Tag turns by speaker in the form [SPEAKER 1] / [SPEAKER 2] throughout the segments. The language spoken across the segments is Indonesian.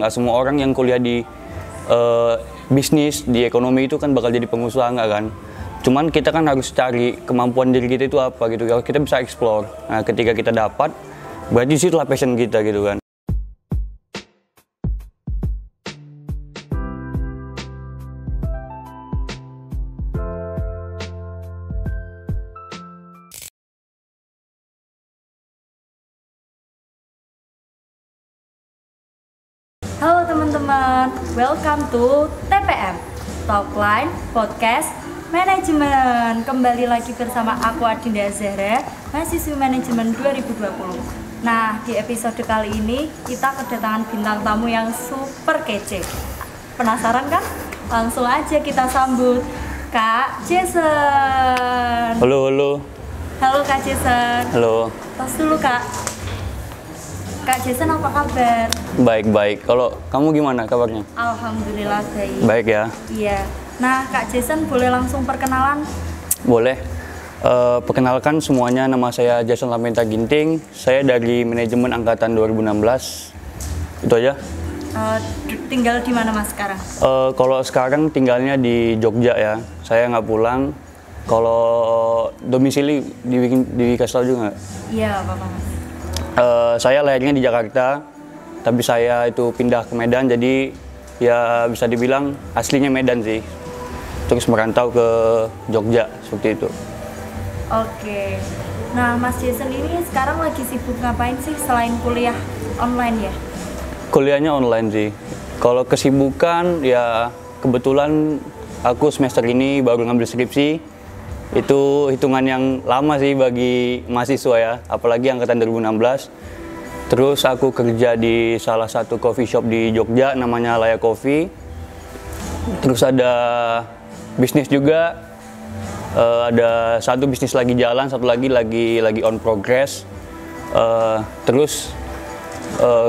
[SPEAKER 1] Nggak semua orang yang kuliah di bisnis, di ekonomi itu kan bakal jadi pengusaha, nggak kan? Cuman kita kan harus cari kemampuan diri kita itu apa gitu. Kalau kita bisa explore, nah ketika kita dapat, berarti situlah passion kita gitu kan.
[SPEAKER 2] Halo teman-teman, welcome to TPM, Talkline Podcast Manajemen. Kembali lagi bersama aku Adinda Zahra, mahasiswi manajemen 2020. Nah, di episode kali ini kita kedatangan bintang tamu yang super kece. Penasaran kan? Langsung aja kita sambut Kak Jason.
[SPEAKER 1] Halo.
[SPEAKER 2] Halo Kak Jason.
[SPEAKER 1] Halo.
[SPEAKER 2] Tos dulu Kak. Kak Jason apa kabar?
[SPEAKER 1] Baik. Kalau kamu gimana kabarnya?
[SPEAKER 2] Alhamdulillah baik.
[SPEAKER 1] Baik ya.
[SPEAKER 2] Iya. Nah, Kak Jason boleh langsung perkenalan?
[SPEAKER 1] Boleh. Perkenalkan semuanya, nama saya Jason Lamenta Ginting. Saya dari manajemen angkatan 2016. Itu aja.
[SPEAKER 2] Tinggal di mana Mas sekarang?
[SPEAKER 1] Kalau sekarang tinggalnya di Jogja ya. Saya nggak pulang. Kalau domisili dikasih tahu juga nggak?
[SPEAKER 2] Iya, apa Mas?
[SPEAKER 1] Saya lahirnya di Jakarta, tapi saya itu pindah ke Medan, jadi ya bisa dibilang aslinya Medan sih. Terus merantau ke Jogja, seperti itu.
[SPEAKER 2] Oke. Nah, Mas Jason ini sekarang lagi sibuk ngapain sih selain kuliah online ya?
[SPEAKER 1] Kuliahnya online sih. Kalau kesibukan ya kebetulan aku semester ini baru ngambil skripsi. Itu hitungan yang lama sih bagi mahasiswa ya, apalagi angkatan 2016. Terus aku kerja di salah satu coffee shop di Jogja, namanya Layak Coffee. Terus ada bisnis juga, ada satu bisnis lagi jalan, satu lagi on progress. Terus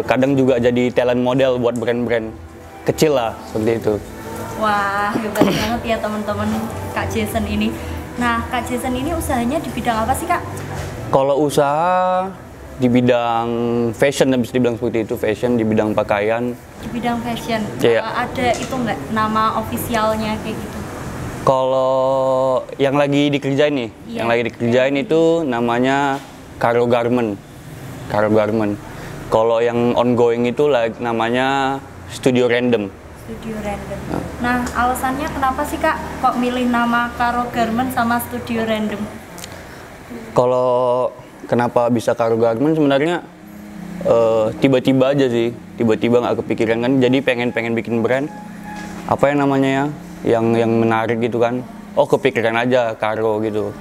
[SPEAKER 1] kadang juga jadi talent model buat brand-brand kecil lah, seperti itu.
[SPEAKER 2] Wah, hebat banget ya teman-teman Kak Jason ini. Nah, Kak Jason ini usahanya di bidang apa sih, Kak?
[SPEAKER 1] Kalau usaha di bidang fashion, bisa dibilang seperti itu, fashion di bidang pakaian.
[SPEAKER 2] Di bidang fashion.
[SPEAKER 1] Iya.
[SPEAKER 2] Ada itu nggak nama ofisialnya kayak gitu?
[SPEAKER 1] Kalau yang lagi dikerjain nih,
[SPEAKER 2] Iya.
[SPEAKER 1] yang lagi dikerjain itu namanya Caro Garment. Kalau yang ongoing itu namanya Studio Random.
[SPEAKER 2] Studio Random. Nah, alasannya kenapa sih Kak kok milih nama Caro Garment sama Studio Random?
[SPEAKER 1] Kalau kenapa bisa Caro Garment sebenarnya tiba-tiba aja sih, tiba-tiba nggak kepikiran kan. Jadi pengen bikin brand apa yang namanya ya, yang menarik gitu kan. Oh kepikiran aja Caro gitu.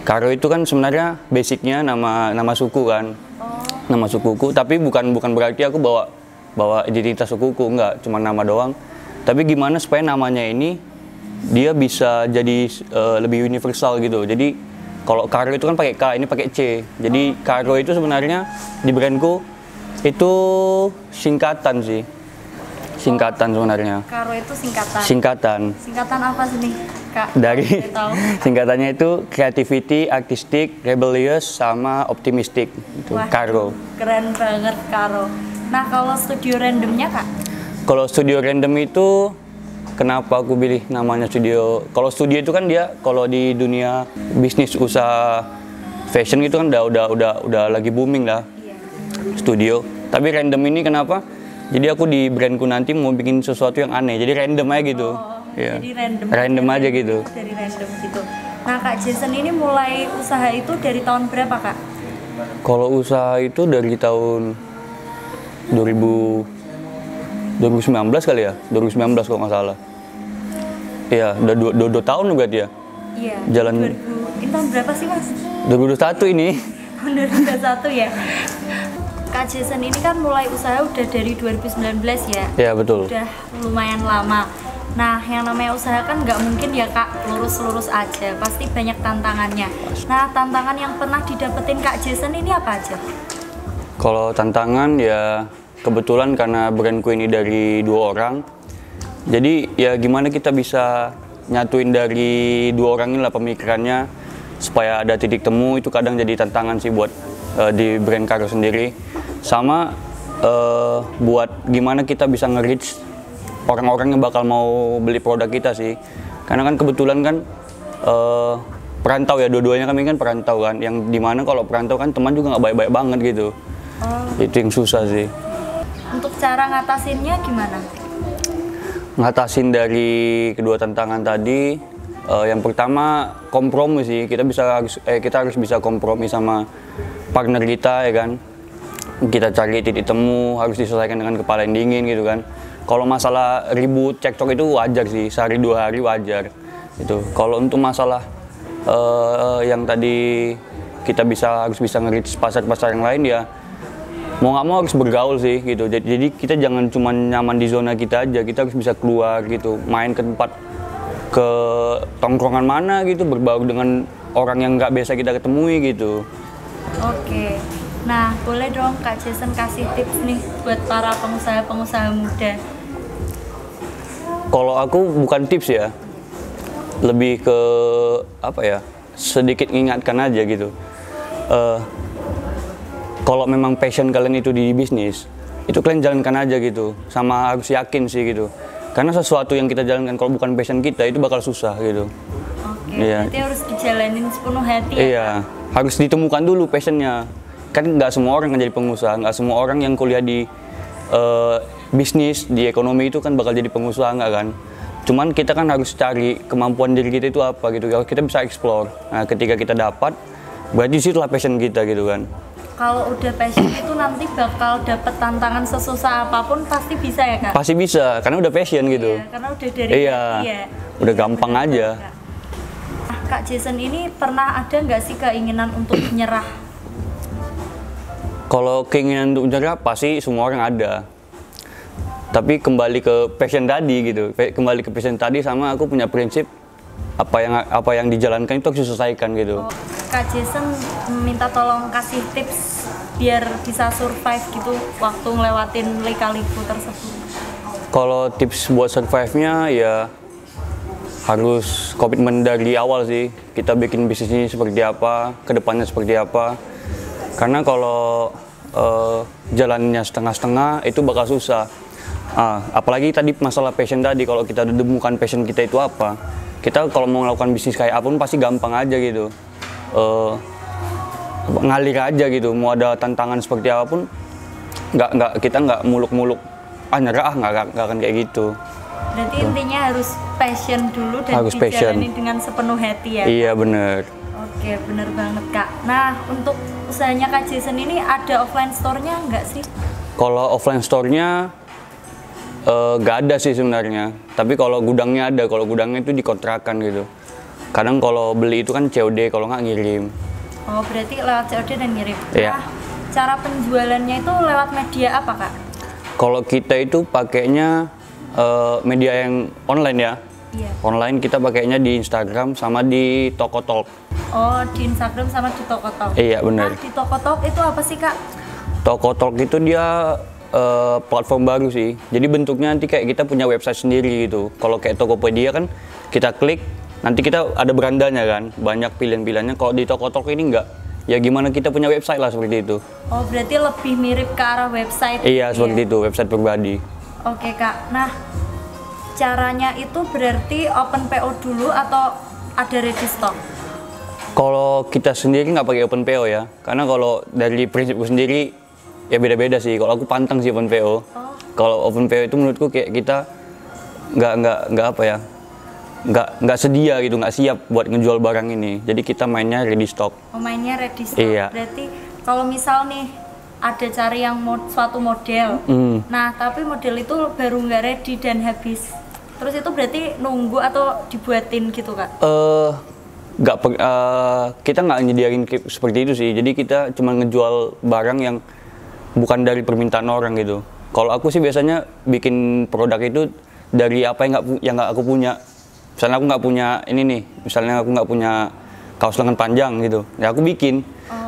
[SPEAKER 1] Caro itu kan sebenarnya basicnya nama suku kan, nama sukuku. Tapi bukan berarti aku bawa identitas sukuku, enggak, cuma nama doang. Tapi gimana supaya namanya ini dia bisa jadi lebih universal gitu. Jadi kalau Caro itu kan pakai K, ini pakai C. Jadi Caro itu sebenarnya di brandku itu singkatan sih. Singkatan sebenarnya.
[SPEAKER 2] Caro itu singkatan. Singkatan apa sih nih, Kak?
[SPEAKER 1] Dari
[SPEAKER 2] tahu.
[SPEAKER 1] singkatannya itu creativity, artistic, rebellious, sama optimistic. Itu
[SPEAKER 2] Wah,
[SPEAKER 1] Caro.
[SPEAKER 2] Keren banget Caro. Nah, kalau Studio Randomnya Kak?
[SPEAKER 1] Kalau Studio Random itu kenapa aku pilih namanya studio? Kalau studio itu kan dia kalau di dunia bisnis usaha fashion itu kan udah lagi booming lah.
[SPEAKER 2] Iya.
[SPEAKER 1] Studio. Tapi random ini kenapa? Jadi aku di brandku nanti mau bikin sesuatu yang aneh. Jadi random aja gitu. Ya.
[SPEAKER 2] Jadi random.
[SPEAKER 1] Random aja gitu.
[SPEAKER 2] Dari random gitu. Nah, Kak Jason ini mulai usaha itu dari tahun berapa, Kak?
[SPEAKER 1] Kalau usaha itu dari tahun 2019 kali ya, 2019 kalau nggak salah. Iya, udah 2 tahun berarti ya.
[SPEAKER 2] Iya.
[SPEAKER 1] Jalan.
[SPEAKER 2] 2000. Ini tahun berapa sih Mas?
[SPEAKER 1] 2021 ini.
[SPEAKER 2] Tahun 2021 ya. Kak Jason ini kan mulai usaha udah dari 2019 ya.
[SPEAKER 1] Iya betul.
[SPEAKER 2] Udah lumayan lama. Nah, yang namanya usaha kan nggak mungkin ya Kak lurus-lurus aja. Pasti banyak tantangannya. Nah, tantangan yang pernah didapetin Kak Jason ini apa aja?
[SPEAKER 1] Kalau tantangan ya kebetulan karena brandku ini dari 2 orang. Jadi ya gimana kita bisa nyatuin dari 2 orang ini lah pemikirannya supaya ada titik temu, itu kadang jadi tantangan sih buat di brand Caro sendiri. Sama buat gimana kita bisa nge-reach orang-orang yang bakal mau beli produk kita sih. Karena kan kebetulan kan perantau ya, dua-duanya kami kan perantau kan, yang dimana kalau perantau kan teman juga nggak baik-baik banget gitu. Itu yang susah sih.
[SPEAKER 2] Untuk cara ngatasinnya gimana?
[SPEAKER 1] Ngatasin dari kedua tantangan tadi, yang pertama kompromi sih. Kita harus bisa kompromi sama partner kita ya kan. Kita cari titik temu, harus diselesaikan dengan kepala yang dingin gitu kan. Kalau masalah ribut cekcok itu wajar sih, sehari 2 hari wajar itu. Kalau untuk masalah yang tadi kita harus bisa nge-reach pasar-pasar yang lain, ya mau nggak mau harus bergaul sih gitu. Jadi kita jangan cuma nyaman di zona kita aja, kita harus bisa keluar gitu, main ke tongkrongan mana gitu, berbaur dengan orang yang nggak biasa kita ketemui gitu.
[SPEAKER 2] Oke, nah boleh dong Kak Jason kasih tips nih buat para pengusaha-pengusaha muda.
[SPEAKER 1] Kalau aku bukan tips ya, lebih ke apa ya, sedikit mengingatkan aja gitu. Kalau memang passion kalian itu di bisnis, itu kalian jalankan aja gitu, sama harus yakin sih gitu. Karena sesuatu yang kita jalankan kalau bukan passion kita itu bakal susah gitu.
[SPEAKER 2] Oke,
[SPEAKER 1] Iya.
[SPEAKER 2] berarti harus dijalanin sepenuh hati ya?
[SPEAKER 1] Iya, harus ditemukan dulu passionnya. Kan nggak semua orang kan jadi pengusaha, nggak semua orang yang kuliah di bisnis, di ekonomi itu kan bakal jadi pengusaha, nggak kan? Cuman kita kan harus cari kemampuan diri kita itu apa gitu, kalau kita bisa explore. Nah, ketika kita dapat, berarti disitulah passion kita gitu kan.
[SPEAKER 2] Kalau udah passion itu nanti bakal dapet tantangan sesusah apapun pasti bisa ya Kak?
[SPEAKER 1] Pasti bisa, karena udah passion gitu.
[SPEAKER 2] Iya, karena udah dari
[SPEAKER 1] Iya,
[SPEAKER 2] hati ya.
[SPEAKER 1] udah gampang
[SPEAKER 2] Bener,
[SPEAKER 1] aja.
[SPEAKER 2] Kak. Nah, Kak Jason ini pernah ada nggak sih keinginan untuk menyerah?
[SPEAKER 1] Kalau keinginan untuk menyerah pasti semua orang ada. Tapi kembali ke passion tadi gitu. Kembali ke passion tadi, sama aku punya prinsip apa yang dijalankan itu harus diselesaikan gitu.
[SPEAKER 2] Oh, Kak Jason minta tolong kasih tips biar bisa survive gitu waktu ngelewatin lika-liku tersebut.
[SPEAKER 1] Kalau tips buat survive-nya ya harus komitmen dari awal sih. Kita bikin bisnis ini seperti apa, kedepannya seperti apa. Karena kalau jalannya setengah-setengah itu bakal susah. Apalagi tadi masalah passion tadi, kalau kita udah temukan passion kita itu apa, kita kalau mau melakukan bisnis kayak apapun pasti gampang aja gitu. Ngalir aja gitu, mau ada tantangan seperti apapun, kita nggak muluk-muluk nyerah, nggak akan kayak gitu.
[SPEAKER 2] Berarti intinya harus passion dulu dan
[SPEAKER 1] Harus
[SPEAKER 2] dijalani
[SPEAKER 1] passion.
[SPEAKER 2] dengan sepenuh hati ya.
[SPEAKER 1] Iya bener.
[SPEAKER 2] Oke, bener banget Kak. Nah, untuk usahanya Kak Jason ini ada offline store-nya nggak sih?
[SPEAKER 1] Kalau offline store-nya nggak ada sih sebenarnya. Tapi kalau gudangnya ada, kalau gudangnya itu dikontrakan gitu. Kadang kalau beli itu kan COD, kalau nggak ngirim.
[SPEAKER 2] Oh, berarti lewat COD dan ngirim.
[SPEAKER 1] Iya.
[SPEAKER 2] Nah, cara penjualannya itu lewat media apa Kak?
[SPEAKER 1] Kalau kita itu pakainya media yang online ya.
[SPEAKER 2] Iya.
[SPEAKER 1] Online kita pakainya di Instagram sama di Tokotalk.
[SPEAKER 2] Oh, di Instagram sama di Tokotalk.
[SPEAKER 1] Iya benar.
[SPEAKER 2] Nah, di Tokotalk itu apa sih Kak?
[SPEAKER 1] Tokotalk itu dia platform baru sih. Jadi bentuknya nanti kayak kita punya website sendiri gitu. Kalau kayak Tokopedia kan kita klik, nanti kita ada berandanya kan, banyak pilihan-pilihannya. Kalau di Tokotalk ini enggak. Ya gimana kita punya website lah seperti itu.
[SPEAKER 2] Oh, berarti lebih mirip ke arah website.
[SPEAKER 1] Iya seperti itu, website pribadi.
[SPEAKER 2] Oke Kak. Nah, caranya itu berarti open PO dulu atau ada ready stock?
[SPEAKER 1] Kalau kita sendiri nggak pakai open PO ya, karena kalau dari prinsipku sendiri ya beda-beda sih. Kalau aku pantang sih open PO. Kalau open PO itu menurutku kayak kita nggak apa ya, nggak sedia gitu, nggak siap buat ngejual barang ini. Jadi kita mainnya ready stock.
[SPEAKER 2] Oh, mainnya ready stock.
[SPEAKER 1] Iya.
[SPEAKER 2] Berarti kalau misal nih ada cari yang suatu model, nah tapi model itu baru nggak ready dan habis, terus itu berarti nunggu atau dibuatin gitu Kak?
[SPEAKER 1] Kita nggak nyediain seperti itu sih. Jadi kita cuma ngejual barang yang bukan dari permintaan orang gitu. Kalau aku sih biasanya bikin produk itu dari apa yang nggak aku punya. Misalnya aku nggak punya ini nih, misalnya aku nggak punya kaos lengan panjang gitu, ya aku bikin.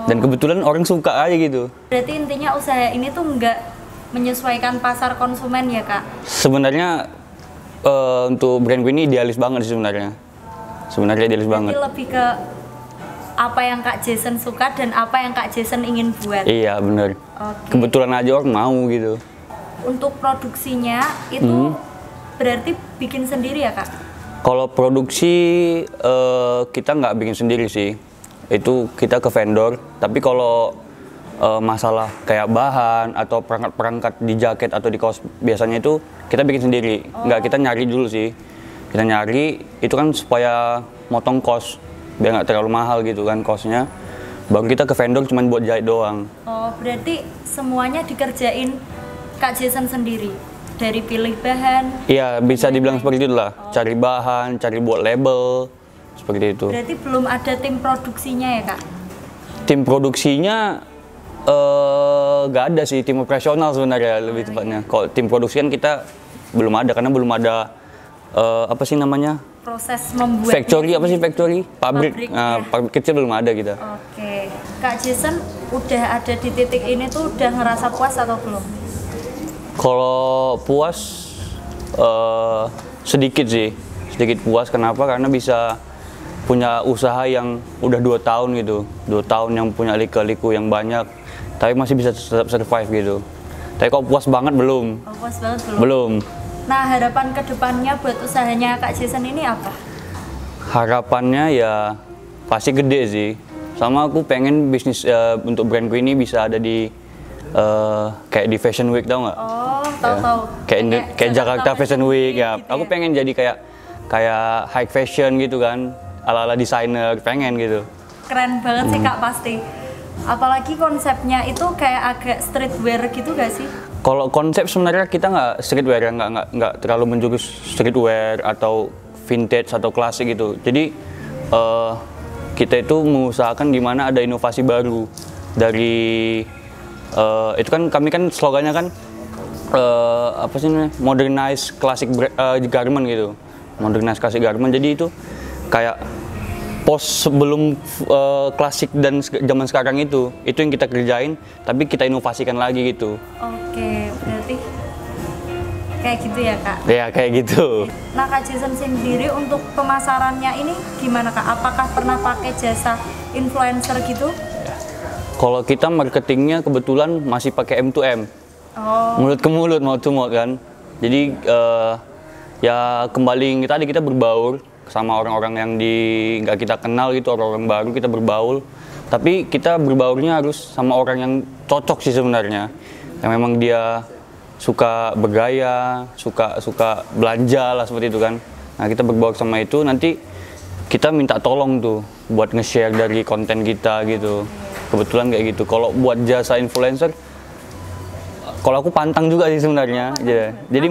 [SPEAKER 1] Dan kebetulan orang suka aja gitu.
[SPEAKER 2] Berarti intinya usaha ini tuh nggak menyesuaikan pasar konsumen ya Kak?
[SPEAKER 1] Sebenarnya untuk brandku ini idealis banget sih sebenarnya. Sebenarnya idealis banget.
[SPEAKER 2] Berarti lebih ke apa yang Kak Jason suka dan apa yang Kak Jason ingin buat.
[SPEAKER 1] Iya bener.
[SPEAKER 2] Oke.
[SPEAKER 1] Kebetulan aja orang mau gitu.
[SPEAKER 2] Untuk produksinya itu berarti bikin sendiri ya Kak?
[SPEAKER 1] Kalau produksi kita nggak bikin sendiri sih, itu kita ke vendor. Tapi kalau masalah kayak bahan atau perangkat-perangkat di jaket atau di kaos biasanya itu kita bikin sendiri. Nggak, kita nyari dulu sih. Kita nyari itu kan supaya motong kos biar nggak terlalu mahal gitu kan kosnya. Baru kita ke vendor cuman buat jahit doang.
[SPEAKER 2] Oh, berarti semuanya dikerjain Kak Jason sendiri? Dari pilih bahan?
[SPEAKER 1] Iya, bisa dibilang seperti itu lah. Cari bahan, cari buat label, seperti itu.
[SPEAKER 2] Berarti belum ada tim produksinya ya Kak?
[SPEAKER 1] Tim produksinya nggak ada sih, tim operasional sebenarnya lebih tepatnya. Kalau tim produksi kan kita belum ada, karena belum ada apa sih namanya?
[SPEAKER 2] Proses membuat
[SPEAKER 1] Factory, apa sih factory? Pabrik.
[SPEAKER 2] ya.
[SPEAKER 1] Pabrik kecil belum ada kita.
[SPEAKER 2] Oke, Kak Jason udah ada di titik ini tuh udah ngerasa puas atau belum?
[SPEAKER 1] Kalau puas sedikit sih, sedikit puas. Kenapa? Karena bisa punya usaha yang udah 2 tahun gitu, 2 tahun yang punya liku-liku yang banyak, tapi masih bisa tetap survive gitu. Tapi kok puas banget belum?
[SPEAKER 2] Oh, puas banget belum?
[SPEAKER 1] Belum.
[SPEAKER 2] Nah, harapan kedepannya buat usahanya Kak Jason ini apa?
[SPEAKER 1] Harapannya ya pasti gede sih. Sama aku pengen bisnis untuk brandku ini bisa ada di kayak di Fashion Week, tau nggak?
[SPEAKER 2] Oh, tahu-tahu.
[SPEAKER 1] Kayak Jakarta Fashion Week ya.
[SPEAKER 2] Gitu
[SPEAKER 1] Aku pengen jadi kayak high fashion gitu kan, ala-ala desainer, pengen gitu.
[SPEAKER 2] Keren banget sih Kak pasti. Apalagi konsepnya itu kayak agak streetwear gitu gak sih?
[SPEAKER 1] Kalau konsep sebenarnya kita nggak streetwear ya, nggak terlalu menjurus streetwear atau vintage atau klasik gitu. Jadi kita itu mengusahakan gimana ada inovasi baru dari itu kan kami kan slogannya kan apa sih namanya, modernize classic garment gitu, modernize classic garment. Jadi itu kayak pos sebelum klasik dan zaman sekarang itu yang kita kerjain, tapi kita inovasikan lagi gitu.
[SPEAKER 2] Oke, berarti kayak gitu ya Kak?
[SPEAKER 1] Ya kayak gitu.
[SPEAKER 2] Nah Kak Jason sendiri untuk pemasarannya ini gimana Kak? Apakah pernah pakai jasa influencer gitu?
[SPEAKER 1] Kalau kita marketingnya kebetulan masih pakai M2M, mulut ke mulut, mouth to mouth kan. Jadi ya kembali tadi kita berbaur sama orang-orang yang nggak kita kenal gitu, orang-orang baru kita berbaur. Tapi kita berbaurnya harus sama orang yang cocok sih sebenarnya, yang memang dia suka bergaya, suka belanja lah seperti itu kan. Nah kita berbaur sama itu, nanti kita minta tolong tuh buat nge-share dari konten kita gitu. Kebetulan kayak gitu. Kalau buat jasa influencer, kalau aku pantang juga sih sebenarnya. Jadi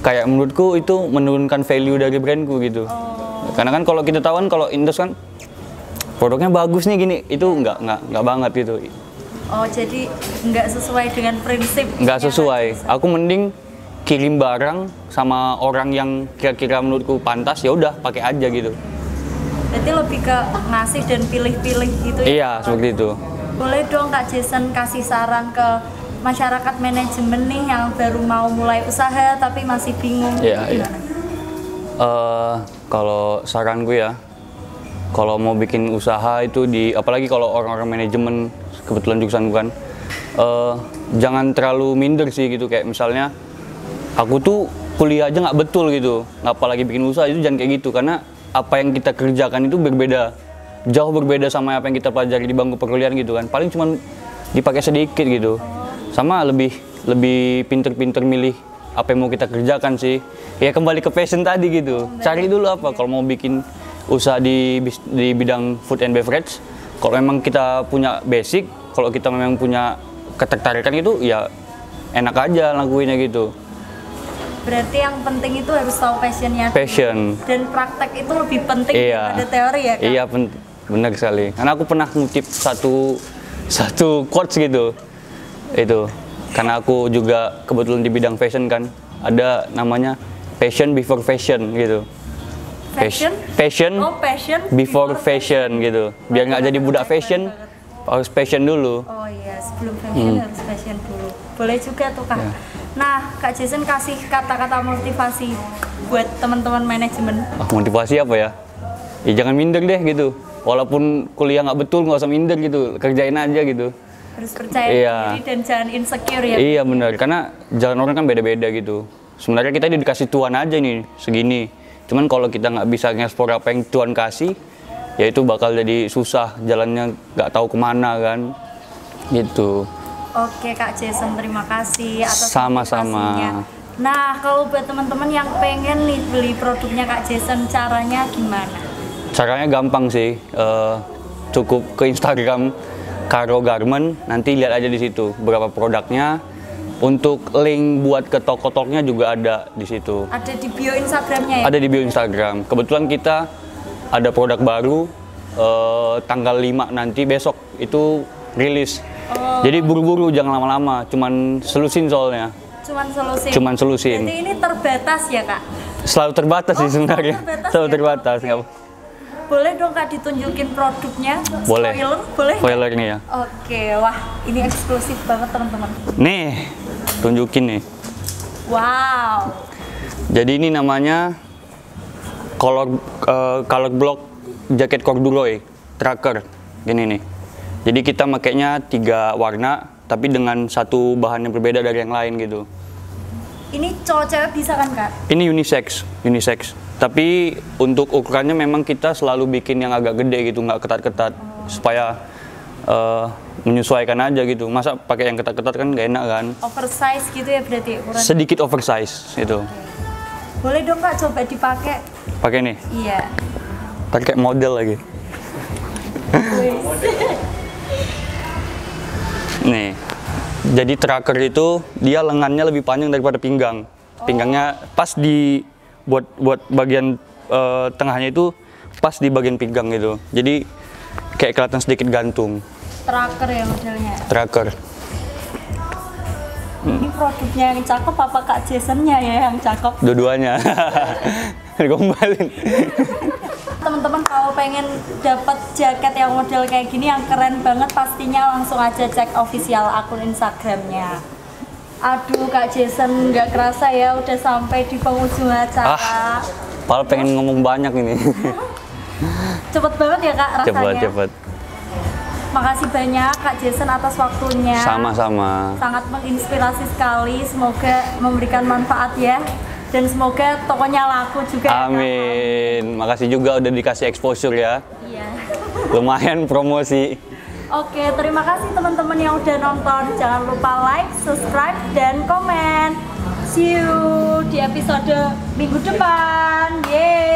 [SPEAKER 1] kayak menurutku itu menurunkan value dari brandku gitu. Karena kan kalau kita tahu kan kalau Indus kan produknya bagus nih gini, itu nggak banget gitu.
[SPEAKER 2] Oh, jadi nggak sesuai dengan prinsip?
[SPEAKER 1] Nggak sesuai. Aku mending kirim barang sama orang yang kira-kira menurutku pantas, ya udah pakai aja gitu.
[SPEAKER 2] Berarti lebih ke ngasih dan pilih-pilih gitu ya?
[SPEAKER 1] Iya, seperti itu.
[SPEAKER 2] Boleh dong Kak Jason kasih saran ke masyarakat manajemen nih yang baru mau mulai usaha tapi masih bingung.
[SPEAKER 1] Iya. Kalau saranku ya, kalau mau bikin usaha itu apalagi kalau orang-orang manajemen, kebetulan jurusanku kan, jangan terlalu minder sih gitu. Kayak misalnya aku tuh kuliah aja nggak betul gitu, apalagi bikin usaha, itu jangan kayak gitu. Karena apa yang kita kerjakan itu berbeda, jauh berbeda sama apa yang kita pelajari di bangku perkuliahan gitu kan. Paling cuma dipakai sedikit gitu. Sama lebih pinter-pinter milih apa yang mau kita kerjakan sih. Ya kembali ke passion tadi gitu. Cari dulu apa kalau mau bikin usaha di bidang food and beverage. Kalau memang kita punya basic, kalau kita memang punya ketertarikan itu ya enak aja lakuinnya gitu.
[SPEAKER 2] Berarti yang penting itu harus tahu passionnya.
[SPEAKER 1] Passion.
[SPEAKER 2] Dan praktek itu lebih penting daripada teori ya Kak?
[SPEAKER 1] Iya benar sekali. Karena aku pernah ngutip satu quotes gitu. Itu karena aku juga kebetulan di bidang fashion kan, ada namanya passion before fashion gitu. Passion
[SPEAKER 2] Oh, passion
[SPEAKER 1] before fashion gitu. Biar nggak jadi budak fashion, harus passion dulu.
[SPEAKER 2] Oh iya, sebelum fashion harus passion dulu. Boleh juga tuh Kak.
[SPEAKER 1] Ya.
[SPEAKER 2] Nah, Kak Jason kasih kata-kata motivasi buat teman-teman manajemen.
[SPEAKER 1] Motivasi apa ya? Ya jangan minder deh gitu. walaupun kuliah nggak betul nggak usah minder gitu, kerjain aja gitu.
[SPEAKER 2] Harus percaya
[SPEAKER 1] Iya.
[SPEAKER 2] diri dan jangan insecure ya.
[SPEAKER 1] Iya benar, karena jalan orang kan beda-beda gitu. Sebenarnya kita dikasih Tuhan aja nih segini. Cuman kalau kita nggak bisa ngeksplor apa yang Tuhan kasih, ya itu bakal jadi susah, jalannya nggak tahu kemana kan, gitu.
[SPEAKER 2] Oke Kak Jason, terima kasih atas
[SPEAKER 1] Sama-sama.
[SPEAKER 2] motivasinya. Nah, kalau buat teman-teman yang pengen nih beli produknya Kak Jason, caranya gimana?
[SPEAKER 1] Caranya gampang sih, cukup ke Instagram Karo Garment, nanti lihat aja di situ berapa produknya. Untuk link buat ke toko-tokonya juga ada di situ.
[SPEAKER 2] Ada di bio Instagramnya ya?
[SPEAKER 1] Ada di bio Instagram. Kebetulan kita ada produk baru tanggal 5 nanti besok itu rilis. Jadi buru-buru jangan lama-lama, cuman selusin soalnya. Cuman selusin.
[SPEAKER 2] Jadi ini terbatas ya Kak?
[SPEAKER 1] Selalu terbatas sih sebenarnya. Selalu
[SPEAKER 2] ya?
[SPEAKER 1] terbatas.
[SPEAKER 2] Boleh dong Kak ditunjukin produknya?
[SPEAKER 1] Boleh.
[SPEAKER 2] Spoiler, boleh?
[SPEAKER 1] Spoilernya ya.
[SPEAKER 2] Oke, wah ini eksklusif banget teman-teman.
[SPEAKER 1] Nih, tunjukin nih.
[SPEAKER 2] Wow.
[SPEAKER 1] Jadi ini namanya color block jaket corduroy tracker. Gini nih. Jadi kita makainya 3 warna, tapi dengan satu bahan yang berbeda dari yang lain gitu.
[SPEAKER 2] Ini cowok-cewek bisa kan Kak?
[SPEAKER 1] Ini unisex. Tapi untuk ukurannya memang kita selalu bikin yang agak gede gitu, nggak ketat-ketat, supaya menyesuaikan aja gitu. Masa pakai yang ketat-ketat kan nggak enak kan?
[SPEAKER 2] Oversize gitu ya berarti ukuran?
[SPEAKER 1] Sedikit oversize itu.
[SPEAKER 2] Boleh dong Kak coba dipakai?
[SPEAKER 1] Pakai nih.
[SPEAKER 2] Iya.
[SPEAKER 1] Pakai model lagi. Nih. Jadi tracker itu dia lengannya lebih panjang daripada pinggang. Pinggangnya pas di buat bagian tengahnya itu pas di bagian pinggang gitu. Jadi kayak kelihatan sedikit gantung.
[SPEAKER 2] Tracker ya modelnya.
[SPEAKER 1] Tracker.
[SPEAKER 2] Ini produknya yang cakep apa Kak Jasonnya ya yang cakep?
[SPEAKER 1] Dua-duanya. Gombalin.
[SPEAKER 2] Teman-teman kalau pengen dapat jaket yang model kayak gini yang keren banget, pastinya langsung aja cek official akun Instagramnya. Aduh Kak Jason, nggak kerasa ya udah sampai di penghujung acara.
[SPEAKER 1] Padahal pengen ngomong banyak ini.
[SPEAKER 2] Cepet banget ya Kak rasanya.
[SPEAKER 1] Cepet.
[SPEAKER 2] Makasih banyak Kak Jason atas waktunya.
[SPEAKER 1] Sama-sama.
[SPEAKER 2] Sangat menginspirasi sekali, semoga memberikan manfaat ya. Dan semoga tokonya laku juga.
[SPEAKER 1] Amin. Makasih juga udah dikasih exposure ya.
[SPEAKER 2] Iya.
[SPEAKER 1] Lumayan promosi.
[SPEAKER 2] Oke, terima kasih teman-teman yang udah nonton. Jangan lupa like, subscribe, dan komen. See you di episode minggu depan. Yeay.